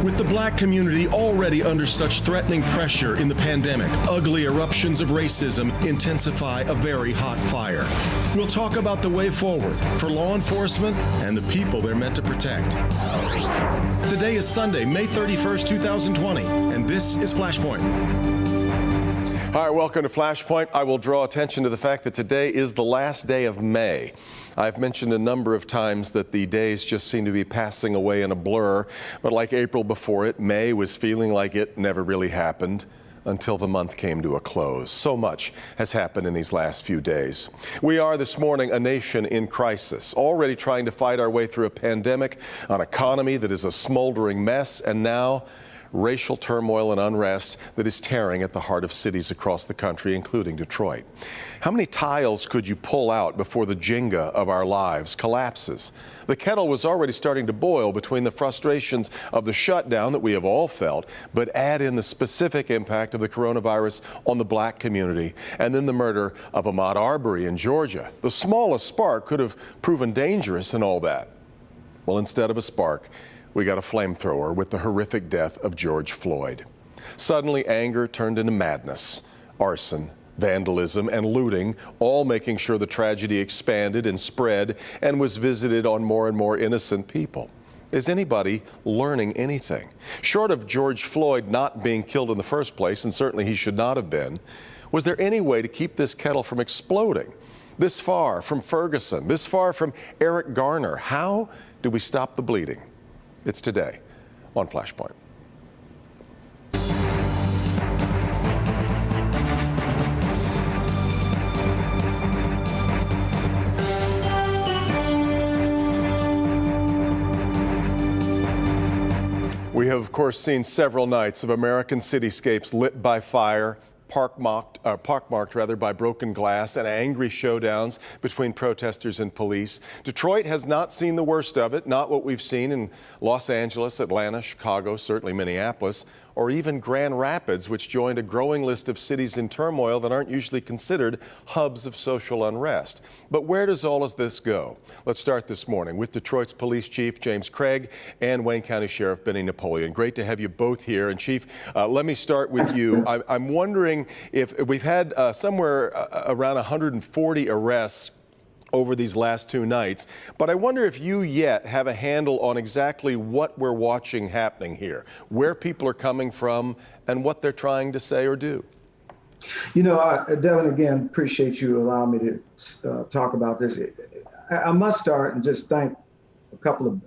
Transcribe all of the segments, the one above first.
With the black community already under such threatening pressure in the pandemic, ugly eruptions of racism intensify a very hot fire. We'll talk about the way forward for law enforcement and the people they're meant to protect. Today is Sunday, May 31st, 2020, and this is Flashpoint. All right, welcome to Flashpoint. I will draw attention to the fact that today is the last day of May. I've mentioned a number of times that the days just seem to be passing away in a blur, but like April before it, May was feeling like it never really happened until the month came to a close. So much has happened in these last few days. We are this morning a nation in crisis, already trying to fight our way through a pandemic, an economy that is a smoldering mess, and now racial turmoil and unrest that is tearing at the heart of cities across the country, including Detroit. How many tiles could you pull out before the Jenga of our lives collapses? The kettle was already starting to boil between the frustrations of the shutdown that we have all felt, but add in the specific impact of the coronavirus on the black community, and then the murder of Ahmaud Arbery in Georgia. The smallest spark could have proven dangerous in all that. Well, instead of a spark, we got a flamethrower with the horrific death of George Floyd. Suddenly, anger turned into madness, arson, vandalism, and looting, all making sure the tragedy expanded and spread and was visited on more and more innocent people. Is anybody learning anything? Short of George Floyd not being killed in the first place, and certainly he should not have been, was there any way to keep this kettle from exploding? This far from Ferguson, this far from Eric Garner, how do we stop the bleeding? It's today on Flashpoint. We have, of course, seen several nights of American cityscapes lit by fire, pockmarked by broken glass and angry showdowns between protesters and police. Detroit has not seen the worst of it, not what we've seen in Los Angeles, Atlanta, Chicago, certainly Minneapolis, or even Grand Rapids, which joined a growing list of cities in turmoil that aren't usually considered hubs of social unrest. But where does all of this go? Let's start this morning with Detroit's Police Chief James Craig and Wayne County Sheriff Benny Napoleon. Great to have you both here. And Chief, let me start with you. I'm wondering if we've had somewhere around 140 arrests over these last two nights, but I wonder if you yet have a handle on exactly what we're watching happening here, where people are coming from, and what they're trying to say or do. You know, Devin, again, appreciate you allowing me to talk about this. I must start and just thank a couple of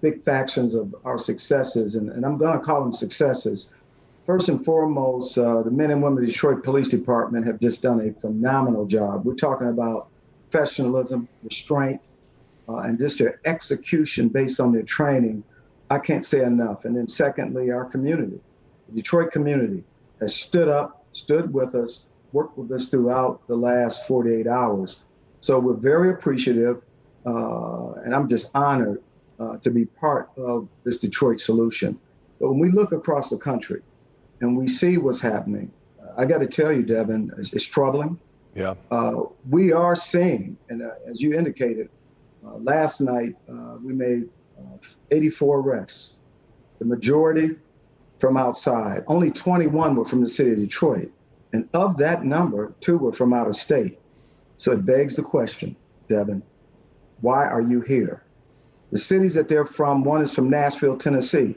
big factions of our successes, and I'm going to call them successes. First and foremost, the men and women of the Detroit Police Department have just done a phenomenal job. We're talking about professionalism, restraint, and just their execution based on their training. I can't say enough. And then secondly, our community, the Detroit community has stood up, stood with us, worked with us throughout the last 48 hours. So we're very appreciative, and I'm just honored to be part of this Detroit solution. But when we look across the country and we see what's happening, I got to tell you, Devin, it's troubling. Yeah. We are seeing, and as you indicated, last night we made 84 arrests, the majority from outside. Only 21 were from the city of Detroit. And of that number, 2 were from out of state. So it begs the question, Devin, why are you here? The cities that they're from, one is from Nashville, Tennessee.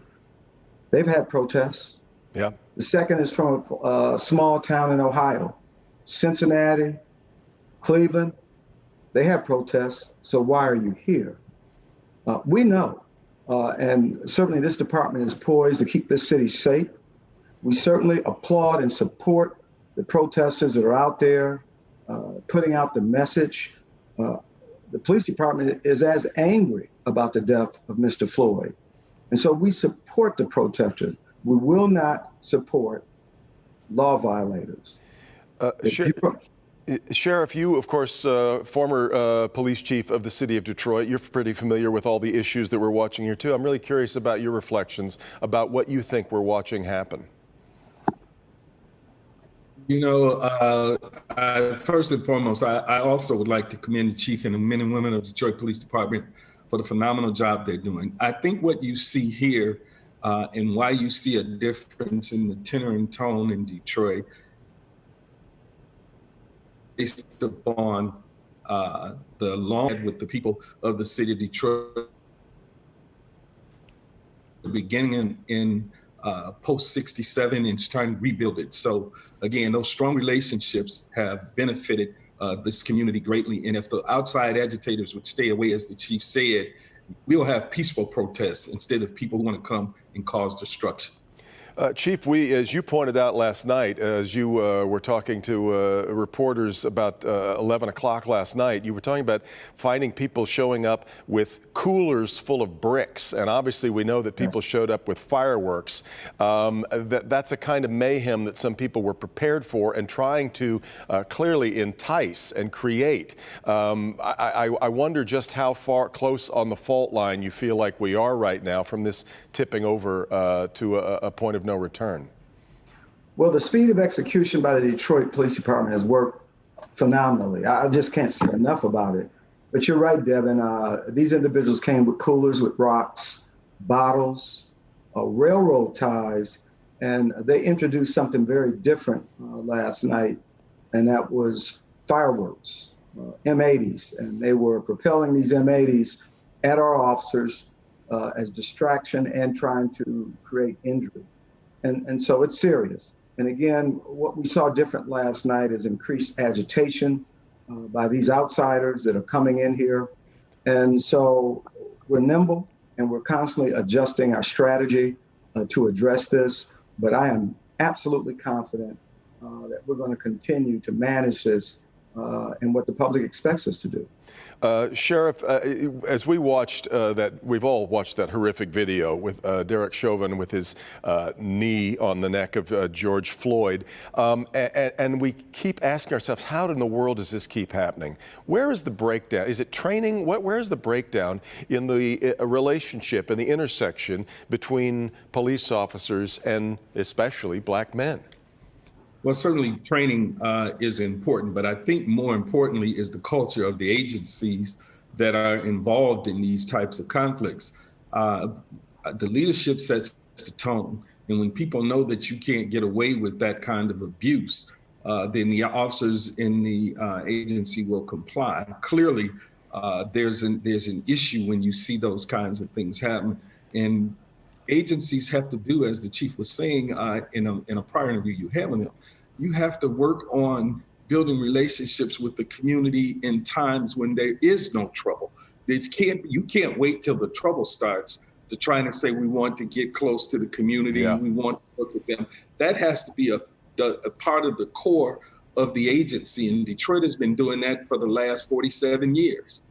They've had protests. Yeah. The second is from a small town in Ohio. Cincinnati, Cleveland, they have protests, so why are you here? We know, and certainly this department is poised to keep this city safe. We certainly applaud and support the protesters that are out there putting out the message. The police department is as angry about the death of Mr. Floyd. And so we support the protesters. We will not support law violators. Sheriff, you, of course, former police chief of the city of Detroit, you're pretty familiar with all the issues that we're watching here, too. I'm really curious about your reflections about what you think we're watching happen. You know, first and foremost, I also would like to commend the chief and the men and women of the Detroit Police Department for the phenomenal job they're doing. I think what you see here and why you see a difference in the tenor and tone in Detroit based upon the long with the people of the city of Detroit, beginning in post 67 and trying to rebuild it. So again, those strong relationships have benefited this community greatly. And if the outside agitators would stay away, as the chief said, we'll have peaceful protests instead of people who want to come and cause destruction. Chief, as you pointed out last night, as you were talking to reporters about 11 o'clock last night, you were talking about finding people showing up with coolers full of bricks. And obviously we know that people showed up with fireworks. That's a kind of mayhem that some people were prepared for and trying to clearly entice and create. I wonder just how close on the fault line you feel like we are right now from this tipping over to a point of no return. Well, the speed of execution by the Detroit Police Department has worked phenomenally. I just can't say enough about it. But you're right, Devin. These individuals came with coolers with rocks, bottles, railroad ties, and they introduced something very different last night, and that was fireworks, M80s. And they were propelling these M80s at our officers as distraction and trying to create injury. And so it's serious. And again, what we saw different last night is increased agitation by these outsiders that are coming in here. And so we're nimble and we're constantly adjusting our strategy to address this. But I am absolutely confident that we're going to continue to manage this and what the public expects us to do. Sheriff, as we watched we've all watched that horrific video with Derek Chauvin with his knee on the neck of George Floyd, and we keep asking ourselves, how in the world does this keep happening? Where is the breakdown? Is it training? Where is the breakdown in the relationship and the intersection between police officers and especially black men? Well, certainly training is important, but I think more importantly is the culture of the agencies that are involved in these types of conflicts. The leadership sets the tone, and when people know that you can't get away with that kind of abuse, then the officers in the agency will comply. Clearly, there's an issue when you see those kinds of things happen, and agencies have to do, as the chief was saying in a prior interview you had with him, you have to work on building relationships with the community in times when there is no trouble. You can't wait till the trouble starts to try to say we want to get close to the community, we want to work with them. That has to be a part of the core of the agency, and Detroit has been doing that for the last 47 years.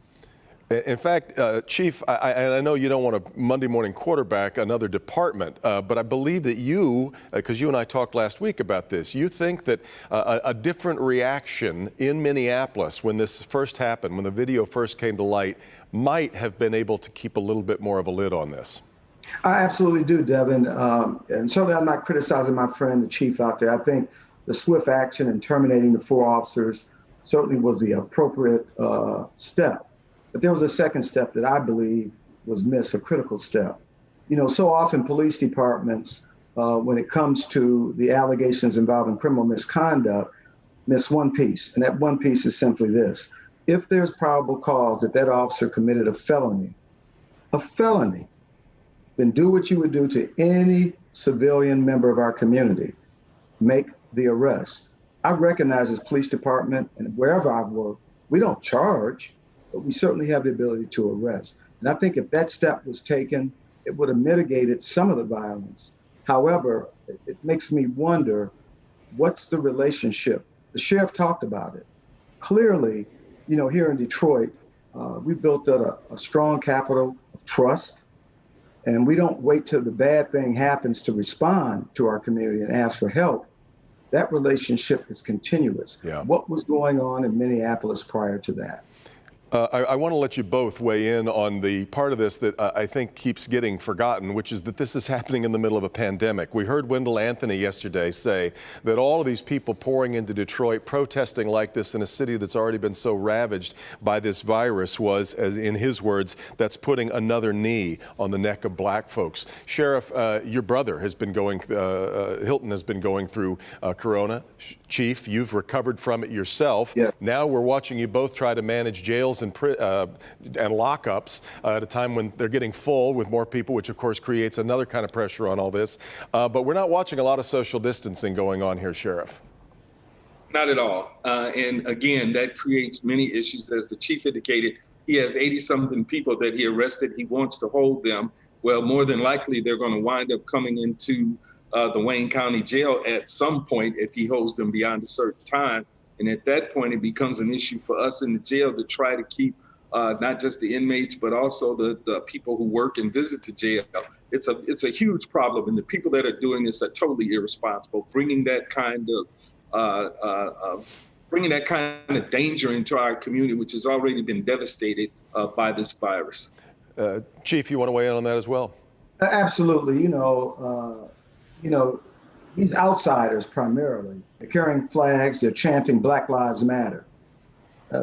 In fact, Chief, I know you don't want to Monday morning quarterback another department, but I believe that you, because you and I talked last week about this, you think that a different reaction in Minneapolis when this first happened, when the video first came to light, might have been able to keep a little bit more of a lid on this. I absolutely do, Devin. And certainly I'm not criticizing my friend, the chief out there. I think the swift action in terminating the 4 officers certainly was the appropriate step. But there was a second step that I believe was missed, a critical step. You know, so often police departments, when it comes to the allegations involving criminal misconduct, miss one piece. And that one piece is simply this. If there's probable cause that that officer committed a felony, then do what you would do to any civilian member of our community. Make the arrest. I recognize as police department and wherever I've worked, we don't charge, but we certainly have the ability to arrest. And I think if that step was taken, it would have mitigated some of the violence. However, it makes me wonder, what's the relationship? The sheriff talked about it. Clearly, you know, here in Detroit, we built up a strong capital of trust, and we don't wait till the bad thing happens to respond to our community and ask for help. That relationship is continuous. Yeah. What was going on in Minneapolis prior to that? I want to let you both weigh in on the part of this that I think keeps getting forgotten, which is that this is happening in the middle of a pandemic. We heard Wendell Anthony yesterday say that all of these people pouring into Detroit, protesting like this in a city that's already been so ravaged by this virus was, as in his words, that's putting another knee on the neck of black folks. Sheriff, your brother has been going, Hilton has been going through Corona. Chief, you've recovered from it yourself. Yeah. Now we're watching you both try to manage jails and lockups at a time when they're getting full with more people, which of course creates another kind of pressure on all this. But we're not watching a lot of social distancing going on here, Sheriff. Not at all. And again, that creates many issues. As the chief indicated, he has 80-something people that he arrested. He wants to hold them. Well, more than likely, they're going to wind up coming into the Wayne County Jail at some point if he holds them beyond a certain time. And at that point, it becomes an issue for us in the jail to try to keep not just the inmates, but also the people who work and visit the jail. It's a huge problem. And the people that are doing this are totally irresponsible, bringing that kind of danger into our community, which has already been devastated by this virus. Chief, you want to weigh in on that as well? Absolutely. These outsiders primarily, they're carrying flags, they're chanting Black Lives Matter.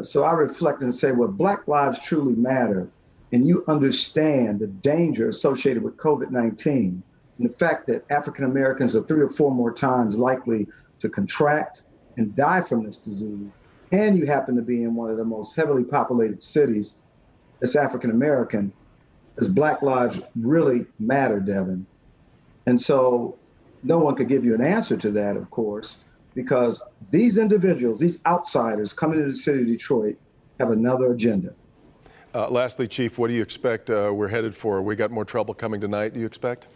So I reflect and say, well, Black lives truly matter, and you understand the danger associated with COVID-19 and the fact that African Americans are 3 or 4 more times likely to contract and die from this disease, and you happen to be in one of the most heavily populated cities that's African American, as Black lives really matter, Devin. And so no one could give you an answer to that, of course, because these individuals, these outsiders coming into the city of Detroit have another agenda. Lastly, Chief, what do you expect we're headed for? We got more trouble coming tonight, do you expect?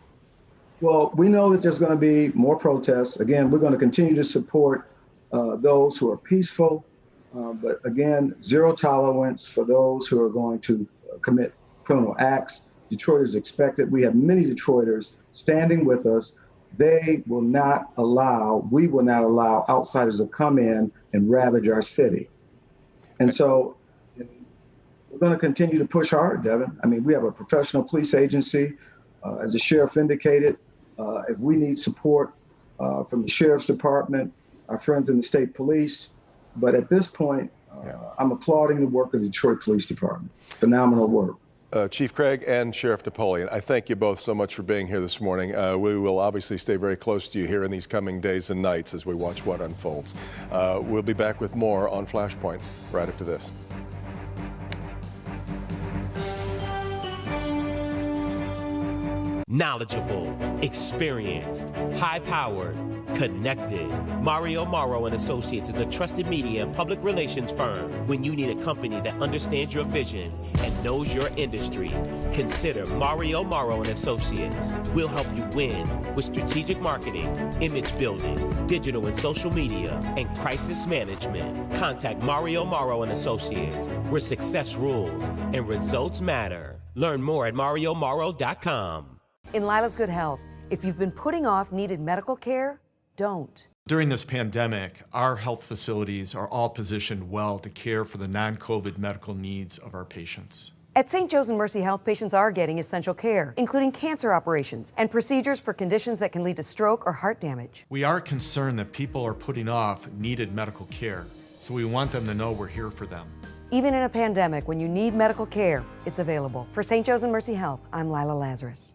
Well, we know that there's going to be more protests. Again, we're going to continue to support those who are peaceful, but again, zero tolerance for those who are going to commit criminal acts. Detroiters expect it. We have many Detroiters standing with us. We will not allow outsiders to come in and ravage our city. And so we're going to continue to push hard, Devin. I mean, we have a professional police agency. As the sheriff indicated, if we need support from the sheriff's department, our friends in the state police. But at this point, I'm applauding the work of the Detroit Police Department. Phenomenal work. Chief Craig and Sheriff Napoleon, I thank you both so much for being here this morning. We will obviously stay very close to you here in these coming days and nights as we watch what unfolds. We'll be back with more on Flashpoint right after this. Knowledgeable, experienced, high-powered, connected. Mario Morrow & Associates is a trusted media and public relations firm. When you need a company that understands your vision and knows your industry, consider Mario Morrow & Associates. We'll help you win with strategic marketing, image building, digital and social media, and crisis management. Contact Mario Morrow & Associates, where success rules and results matter. Learn more at mariomorrow.com. In Lila's Good Health, if you've been putting off needed medical care, don't. During this pandemic, our health facilities are all positioned well to care for the non-COVID medical needs of our patients. At St. Joe's and Mercy Health, patients are getting essential care, including cancer operations and procedures for conditions that can lead to stroke or heart damage. We are concerned that people are putting off needed medical care, so we want them to know we're here for them. Even in a pandemic, when you need medical care, it's available. For St. Joe's and Mercy Health, I'm Lila Lazarus.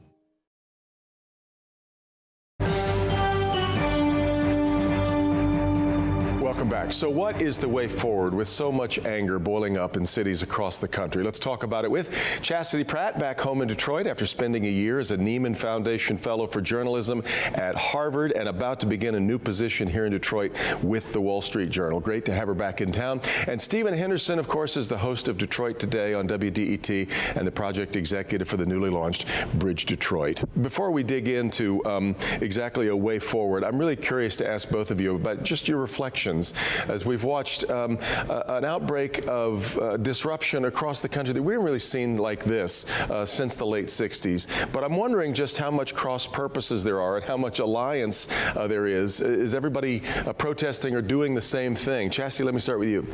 Welcome back. So what is the way forward with so much anger boiling up in cities across the country? Let's talk about it with Chastity Pratt, back home in Detroit after spending a year as a Neiman Foundation Fellow for Journalism at Harvard and about to begin a new position here in Detroit with the Wall Street Journal. Great to have her back in town. And Stephen Henderson, of course, is the host of Detroit Today on WDET and the project executive for the newly launched Bridge Detroit. Before we dig into exactly a way forward, I'm really curious to ask both of you about just your reflections as we've watched an outbreak of disruption across the country that we haven't really seen like this since the late 60s. But I'm wondering just how much cross purposes there are and how much alliance there is. Is everybody protesting or doing the same thing? Chastity, let me start with you.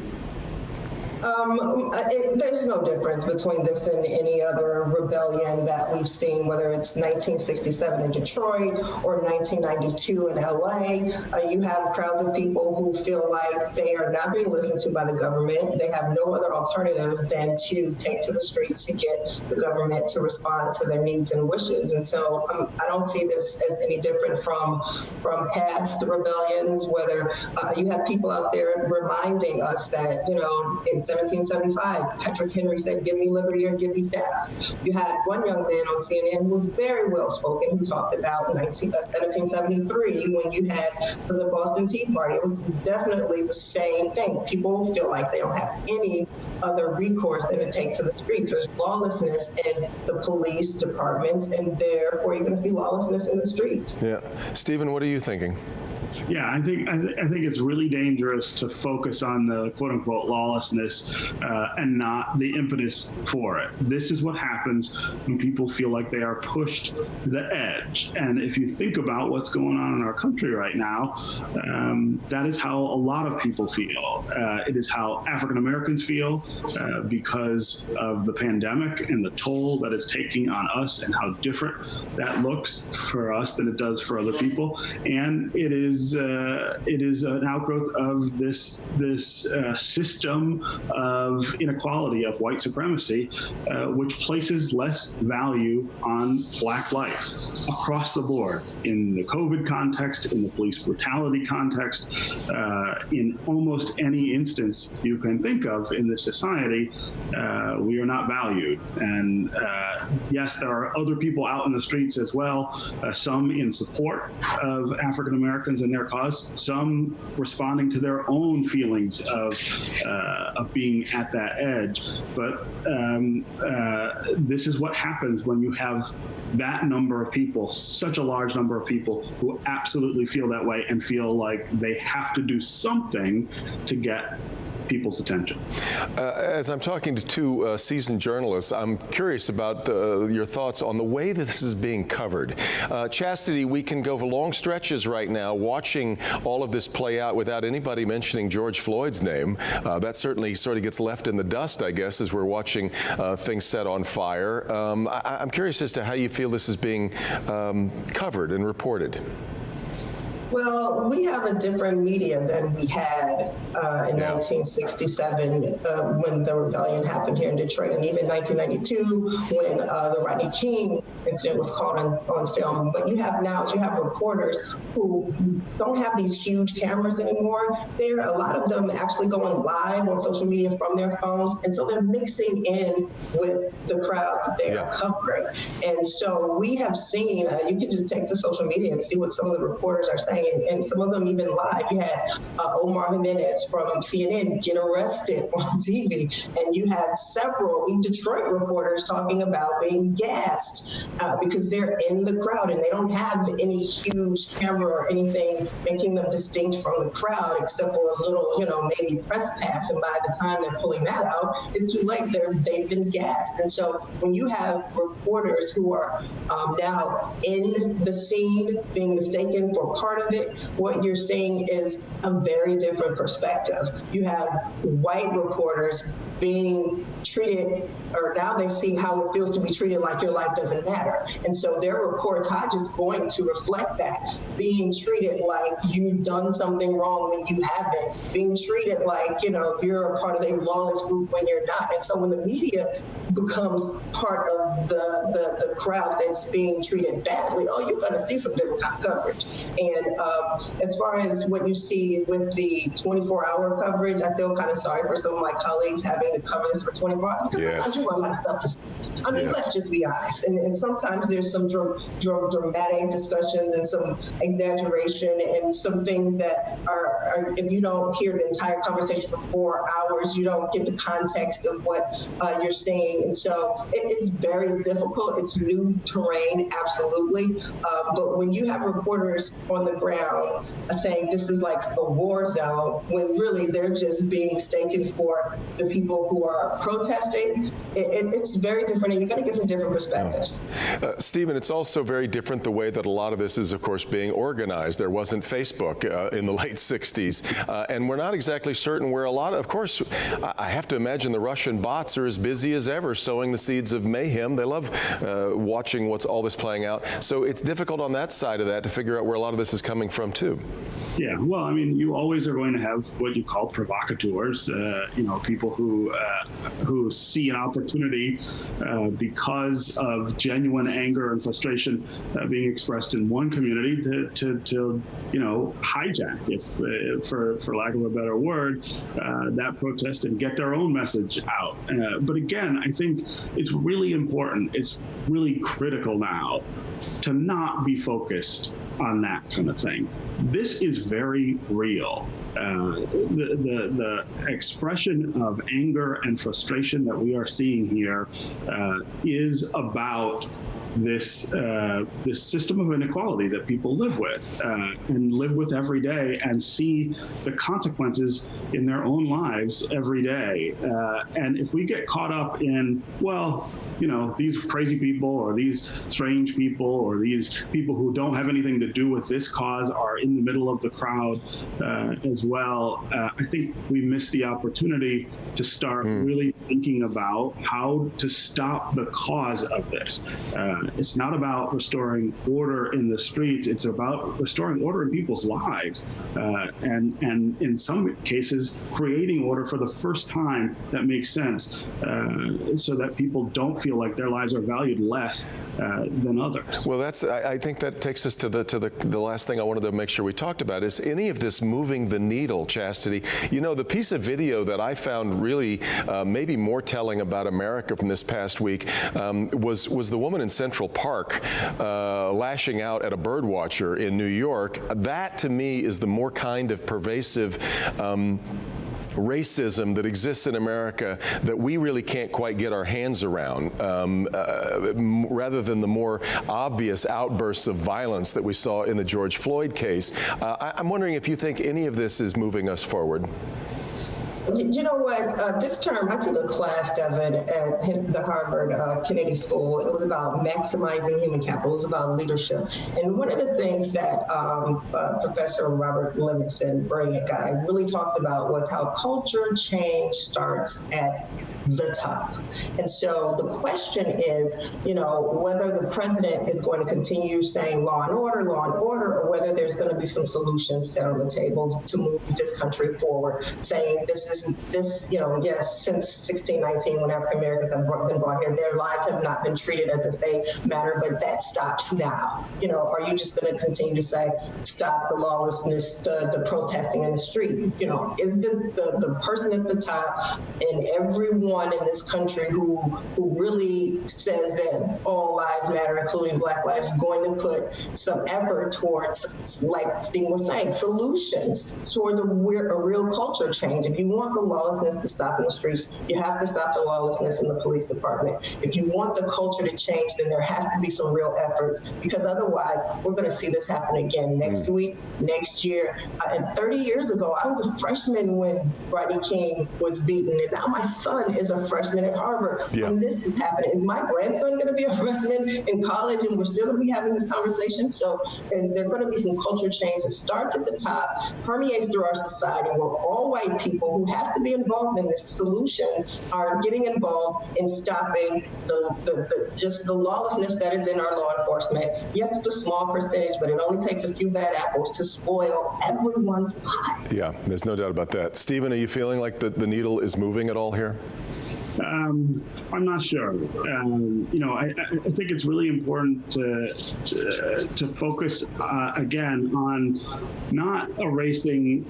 There's no difference between this and any other rebellion that we've seen, whether it's 1967 in Detroit or 1992 in LA. You have crowds of people who feel like they are not being listened to by the government. They have no other alternative than to take to the streets to get the government to respond to their needs and wishes. And so I don't see this as any different from past rebellions, whether you have people out there reminding us that, in 1775, Patrick Henry said, "Give me liberty or give me death." You had one young man on CNN who was very well spoken, who talked about 1773 when you had the Boston Tea Party. It was definitely the same thing. People feel like they don't have any other recourse than to take to the streets. There's lawlessness in the police departments, and therefore you're going to see lawlessness in the streets. Yeah. Stephen, what are you thinking? Yeah, I think it's really dangerous to focus on the quote unquote lawlessness and not the impetus for it. This is what happens when people feel like they are pushed to the edge. And if you think about what's going on in our country right now, that is how a lot of people feel. It is how African Americans feel because of the pandemic and the toll that it's taking on us and how different that looks for us than it does for other people. And it is an outgrowth of this system of inequality, of white supremacy, which places less value on Black life across the board in the COVID context, in the police brutality context, in almost any instance you can think of in this society. We are not valued. And yes, there are other people out in the streets as well, some in support of African Americans and their cause, some responding to their own feelings of being at that edge. But this is what happens when you have that number of people, such a large number of people who absolutely feel that way and feel like they have to do something to get people's attention. As I'm talking to two seasoned journalists, I'm curious about your thoughts on the way this is being covered. Chastity, we can go for long stretches right now watching all of this play out without anybody mentioning George Floyd's name. That certainly sort of gets left in the dust, I guess, as we're watching things set on fire. I'm curious as to how you feel this is being covered and reported. Well, we have a different media than we had in 1967 when the rebellion happened here in Detroit, and even 1992 when the Rodney King incident was caught on film. What you have now is you have reporters who don't have these huge cameras anymore. A lot of them actually going live on social media from their phones, and so they're mixing in with the crowd that they are covering. And so we have seen, you can just take to social media and see what some of the reporters are saying, and some of them even live. You had Omar Jimenez from CNN get arrested on TV, and you had several Detroit reporters talking about being gassed because they're in the crowd and they don't have any huge camera or anything making them distinct from the crowd except for a little, maybe press pass. And by the time they're pulling that out, it's too late. They've been gassed. And so when you have reporters who are now in the scene being mistaken for part of it, what you're seeing is a very different perspective. You have white reporters being treated, or now they see how it feels to be treated like your life doesn't matter. And so their reportage is going to reflect that, being treated like you've done something wrong when you haven't, being treated like, you're a part of a lawless group when you're not. And so when the media becomes part of the crowd that's being treated badly, you're going to see some different kind of coverage. And as far as what you see with the 24-hour coverage, I feel kind of sorry for some of my colleagues having to cover this for 24 hours because sometimes you run out of stuff to say. I mean, let's just be honest. And sometimes there's some dramatic discussions and some exaggeration and some things that are, if you don't hear the entire conversation for 4 hours, you don't get the context of what you're saying. And so it's very difficult. It's new terrain, absolutely. But when you have reporters on the ground saying this is like a war zone, when really they're just being mistaken for the people people who are protesting, it's very different, and you're going to get some different perspectives. Stephen, it's also very different the way that a lot of this is, of course, being organized. There wasn't Facebook in the late 60s, and we're not exactly certain where a lot of course, I have to imagine the Russian bots are as busy as ever sowing the seeds of mayhem. They love watching what's all this playing out. So it's difficult on that side of that to figure out where a lot of this is coming from, too. Yeah, well, I mean, you always are going to have what you call provocateurs, people who see an opportunity because of genuine anger and frustration being expressed in one community to hijack, if for lack of a better word, that protest and get their own message out. But again, I think it's really important. It's really critical now to not be focused on that kind of thing. This is very real. The expression of anger and frustration that we are seeing here is about this system of inequality that people live with and live with every day and see the consequences in their own lives every day. And if we get caught up in, these crazy people or these strange people or these people who don't have anything to do with this cause are in the middle of the crowd as well, I think we miss the opportunity to start really thinking about how to stop the cause of this. It's not about restoring order in the streets. It's about restoring order in people's lives, and in some cases, creating order for the first time that makes sense, so that people don't feel like their lives are valued less than others. Well, I think that takes us to the last thing I wanted to make sure we talked about is any of this moving the needle, Chastity. The piece of video that I found really maybe more telling about America from this past week was the woman in Central Park lashing out at a bird watcher in New York. That, to me, is the more kind of pervasive racism that exists in America that we really can't quite get our hands around, rather than the more obvious outbursts of violence that we saw in the George Floyd case. I'm wondering if you think any of this is moving us forward. You know what? This term, I took a class, Devin, at the Harvard Kennedy School. It was about maximizing human capital. It was about leadership. And one of the things that Professor Robert Levinson, brilliant guy, really talked about was how culture change starts at the top. And so the question is, whether the president is going to continue saying law and order, or whether there's going to be some solutions set on the table to move this country forward, saying yes, since 1619, when African Americans have been brought here, their lives have not been treated as if they matter, but that stops now. Are you just going to continue to say, stop the lawlessness, the protesting in the street? Is the person at the top and everyone in this country who really says that all lives matter, including Black lives, going to put some effort towards, like Steve was saying, solutions towards a real culture change? If you want the lawlessness to stop in the streets, you have to stop the lawlessness in the police department. If you want the culture to change, then there has to be some real efforts, because otherwise we're going to see this happen again next week, next year. And 30 years ago, I was a freshman when Rodney King was beaten, and now my son is a freshman at Harvard when this is happening. Is my grandson going to be a freshman in college, and we're still going to be having this conversation? So is there going to be some culture change that starts at the top, permeates through our society, where all white people who have to be involved in this solution are getting involved in stopping the lawlessness that is in our law enforcement? Yes, it's a small percentage, but it only takes a few bad apples to spoil everyone's lives. Yeah, there's no doubt about that. Stephen, are you feeling like the needle is moving at all here? I'm not sure. I think it's really important to focus again on not erasing,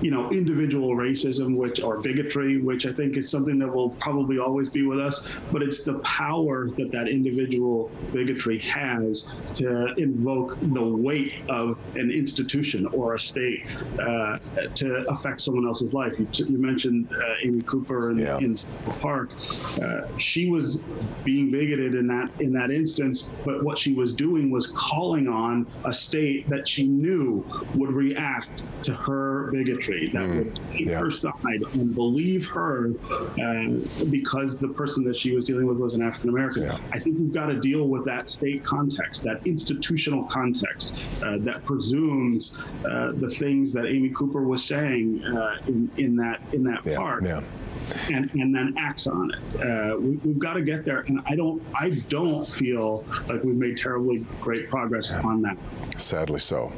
individual racism, or bigotry, which I think is something that will probably always be with us. But it's the power that individual bigotry has to invoke the weight of an institution or a state to affect someone else's life. You mentioned Amy Cooper in Central Park. She was being bigoted in that instance, but what she was doing was calling on a state that she knew would react to her bigotry, that would take her side and believe her because the person that she was dealing with was an African American. Yeah. I think we've got to deal with that state context, that institutional context that presumes the things that Amy Cooper was saying in that park. Yeah. And then acts on it. We've got to get there, and I don't feel like we've made terribly great progress on that. Sadly so.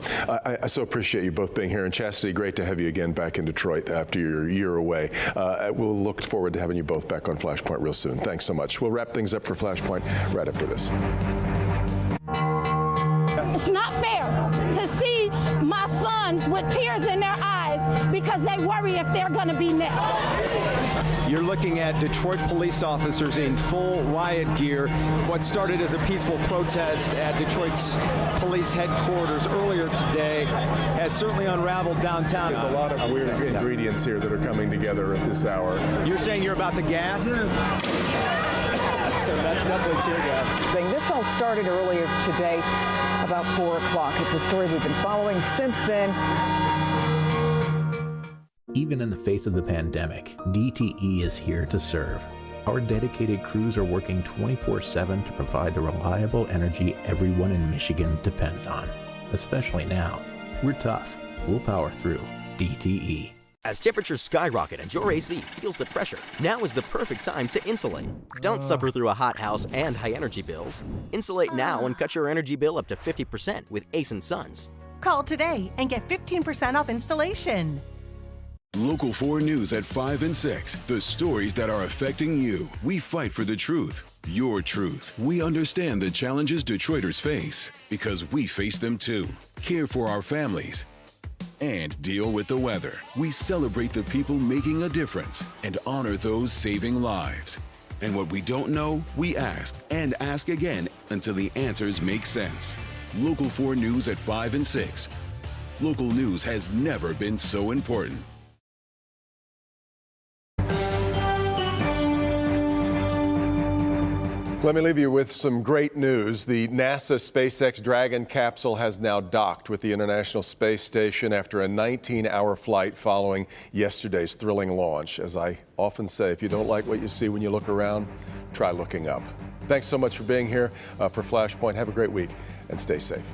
I so appreciate you both being here. And Chastity, great to have you again back in Detroit after your year away. We'll look forward to having you both back on Flashpoint real soon. Thanks so much. We'll wrap things up for Flashpoint right after this. It's not fair to see my sons with tears in their eyes because they worry if they're going to be next. You're looking at Detroit police officers in full riot gear. What started as a peaceful protest at Detroit's police headquarters earlier today has certainly unraveled downtown. There's a lot of weird ingredients here that are coming together at this hour. You're saying you're about to gas? That's definitely tear gas. This all started earlier today, about 4 o'clock. It's a story we've been following since then. Even in the face of the pandemic, DTE is here to serve. Our dedicated crews are working 24/7 to provide the reliable energy everyone in Michigan depends on. Especially now. We're tough. We'll power through. DTE. As temperatures skyrocket and your AC feels the pressure, now is the perfect time to insulate. Don't suffer through a hot house and high energy bills. Insulate now and cut your energy bill up to 50% with Ace & Sons. Call today and get 15% off installation. Local 4 News at 5 and 6. The stories that are affecting you. We fight for the truth. Your truth. We understand the challenges Detroiters face because we face them too. Care for our families and deal with the weather. We celebrate the people making a difference and honor those saving lives. And what we don't know, we ask and ask again until the answers make sense. Local 4 News at 5 and 6. Local news has never been so important. Let me leave you with some great news. The NASA SpaceX Dragon capsule has now docked with the International Space Station after a 19-hour flight following yesterday's thrilling launch. As I often say, if you don't like what you see when you look around, try looking up. Thanks so much for being here for Flashpoint. Have a great week and stay safe.